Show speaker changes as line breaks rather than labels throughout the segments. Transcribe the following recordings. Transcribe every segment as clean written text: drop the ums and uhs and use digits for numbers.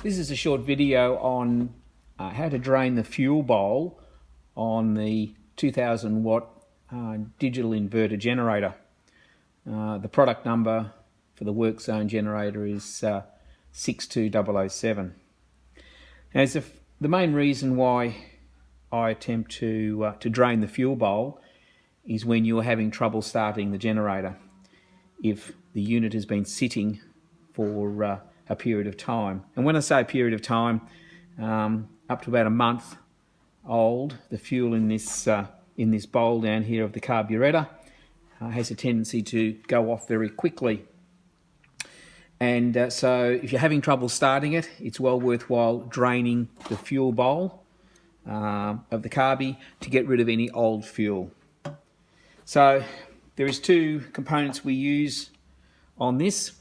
This is a short video on how to drain the fuel bowl on the 2000 watt digital inverter generator. The product number for the work zone generator is 62007. Now, the main reason why I attempt to drain the fuel bowl is when you're having trouble starting the generator. If the unit has been sitting for a period of time, and when I say a period of time, up to about a month old, the fuel in this bowl down here of the carburetor has a tendency to go off very quickly. And so if you're having trouble starting it, it's well worthwhile draining the fuel bowl of the carby to get rid of any old fuel. So there is two components we use on this.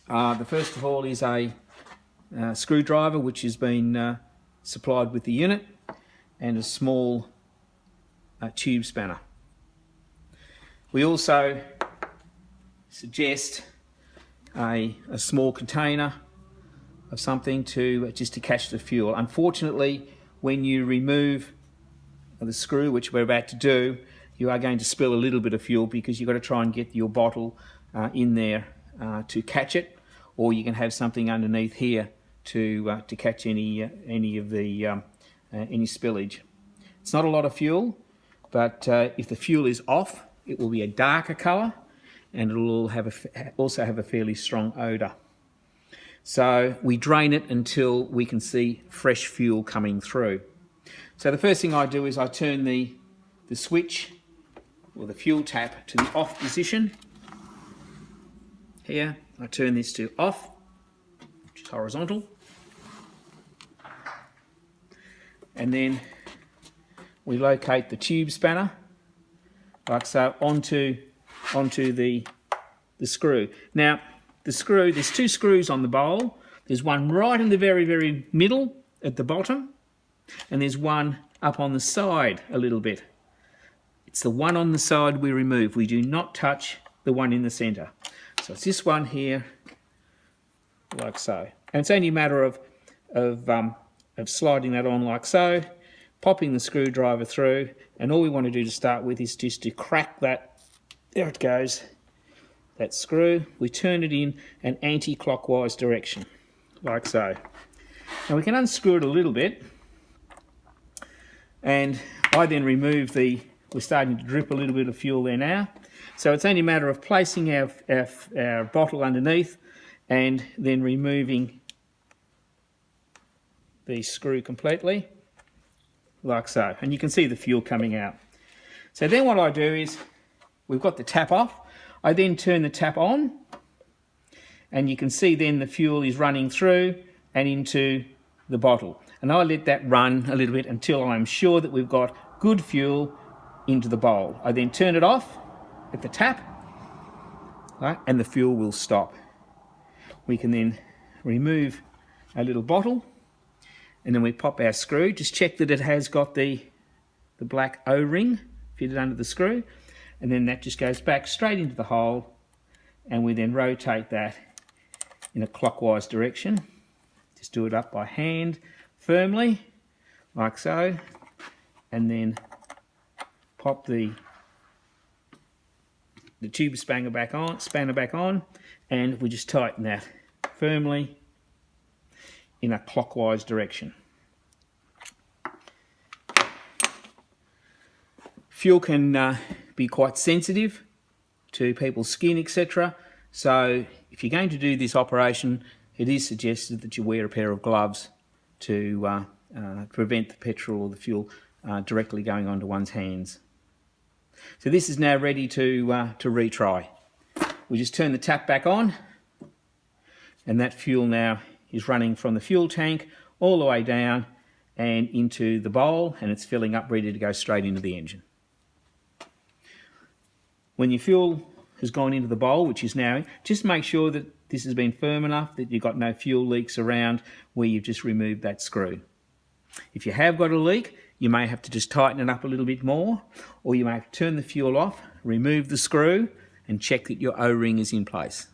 The first of all is a screwdriver, which has been supplied with the unit, and a small tube spanner. We also suggest a small container of something to catch the fuel. Unfortunately, when you remove the screw, which we're about to do, you are going to spill a little bit of fuel because you've got to try and get your bottle in there to catch it, or you can have something underneath here to catch any of the any spillage. It's not a lot of fuel, but if the fuel is off, it will be a darker colour, and it will also have a fairly strong odour. So we drain it until we can see fresh fuel coming through. So the first thing I do is I turn the switch or the fuel tap to the off position. Here, I turn this to off, which is horizontal. And then we locate the tube spanner, like so, onto the screw. Now, the screw, there's two screws on the bowl. There's one right in the very, very middle at the bottom, and there's one up on the side a little bit. It's the one on the side we remove. We do not touch the one in the centre. So it's this one here, like so. And it's only a matter of sliding that on like so, popping the screwdriver through, and all we want to do to start with is just to crack that, there it goes, that screw. We turn it in an anti-clockwise direction, like so. Now we can unscrew it a little bit, and I then remove we're starting to drip a little bit of fuel there now. So it's only a matter of placing our bottle underneath and then removing the screw completely, like so. And you can see the fuel coming out. So then what I do is, we've got the tap off, I then turn the tap on, and you can see then the fuel is running through and into the bottle. And I let that run a little bit until I'm sure that we've got good fuel into the bowl. I then turn it off at the tap, right, and the fuel will stop. We can then remove our little bottle, and then we pop our screw. Just check that it has got the black O-ring fitted under the screw, and then that just goes back straight into the hole, and we then rotate that in a clockwise direction. Just do it up by hand firmly, like so, and then pop the tube spanner back on, and we just tighten that firmly in a clockwise direction. Fuel can be quite sensitive to people's skin, etc. So if you're going to do this operation, it is suggested that you wear a pair of gloves to prevent the petrol or the fuel directly going onto one's hands. So this is now ready to retry. We just turn the tap back on, and that fuel now is running from the fuel tank all the way down and into the bowl, and it's filling up, ready to go straight into the engine. When your fuel has gone into the bowl, which is now, just make sure that this has been firm enough that you've got no fuel leaks around where you've just removed that screw. If you have got a leak, you may have to just tighten it up a little bit more, or you may have to turn the fuel off, remove the screw, and check that your O-ring is in place.